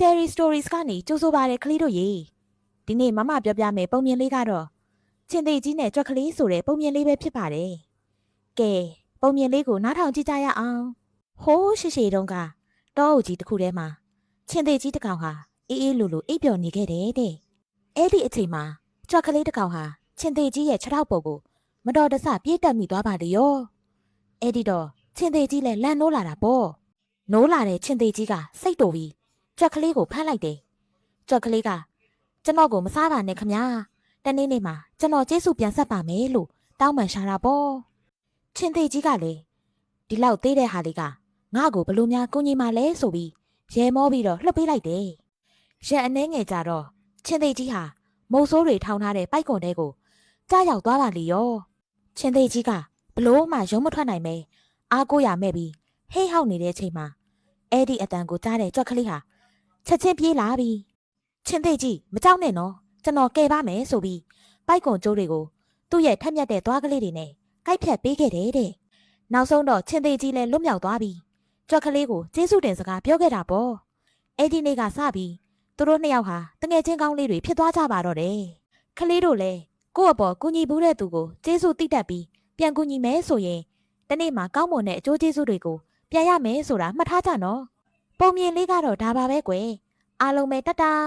Mystery Stories ကနေကြိုးဆိုပါတဲ့ကလေးတို့ရေဒီနေ့မမပြောပြမယ်ပုံမြင်လေးကတော့ချင်းသေးကြီးနဲ့ကြွက်ကလေးဆိုတဲ့ပုံမြင်လေးပဲဖြစ်ပါတယ်ကဲပုံမြင်လေးကိုနားထောင်ကြည့်ကြရအောင်ဟိုးရှိရှိတုန်းကတောအုပ်ကြီးတစ်ခုထဲမှာချင်းသေးကြီးတစ်ကောင်ဟာအေးအေးလိုလိုအိပ်ပျော်နေခဲ့တယ်တဲ့အဲ့ဒီအချိန်မှာကြွက်ကလေးတစ်ကောင်ဟာချင်းသေးကြီးရဲ့ခြေထောက်ပေါ်ကိုမတော်တဆပြေးတက်မိသွားပါလေရောအဲ့ဒီတော့ချင်းသေးကြီးလည်းလန့်နိုးလာတာပေါ့နိုးလာတဲ့ချင်းသေးကြီးကစိတ်တူပြီးကြွက်ကလေးကိုဖမ်းလိုက်တယ်ကြွက်ကလေးကကျွန်တော်ကိုမစားပါနဲ့ခမညာတနေ့နေ့မှာကျွန်တော်ကျေးဇူးပြန်ဆက်ပါမယ်လို့တောင်းပန်ရှာတာပေါ့ချင်းသေးကြီးကလည်းဒီလောက်သေးတဲ့ဟာလေးကငါ့ကိုဘလို့များကိုကြီးမလဲဆိုပြီးရဲမောပြီးတော့လှုပ်ပေးလိုက်တယ်ရက်အနှဲငယ်ကြတော့ချင်းသေးကြီးဟာမုံဆိုးတွေထောင်ထားတဲ့ပိုက်ကွန်တဲကိုကြားရောက်သွားပါလေရောချင်းသေးကြီးကဘလို့မှရုံးမထွက်နိုင်ပဲအားကိုးရမဲ့ပြီးဟိတ်ဟောက်နေတဲ့ချိန်မှာအဲ့ဒီအတန်ကိုကြားတဲ့ကြွက်ကလေးဟာချက်ချင်းပြေးလာပြီးချင်းသေးကြီးမကြောက်နဲ့နော်ကျွန်တော်ကယ်ပါမယ်ဆိုပြီးပိုက်ကွန်ကျိုးတွေကိုသူ့ရဲ့ထက်မြက်တဲ့သွားကလေးတွေနဲ့ကိုက်ဖြတ်ပေးခဲ့တယ်တဲ့နောက်ဆုံးတော့ချင်းသေးကြီးလည်းလွတ်မြောက်သွားပြီးကြွက်ကလေးကိုကျေးဇူးတင်စကားပြောခဲ့တာပေါ့အဲ့ဒီနေ့ကစပြီးသူတို့နှစ်ယောက်ဟာတငယ်ချင်းကောင်းလေးတွေဖြစ်သွားကြပါတော့တယ်ကလေးတို့လည်းကိုယ့်အပေါ်ကူညီဘူးတဲ့သူကိုကျေးဇူးတိတက်ပြီးပြန်ကူညီမယ်ဆိုရင်တနေ့မှာကောင်းမွန်တဲ့အကျိုးကျေးဇူးတွေကိုပြန်ရမယ်ဆိုတာမှတ်ထားကြနော်ပုံမြင်လေးကတော့ဒါပါပဲကွယ်အားလုံးပဲတတား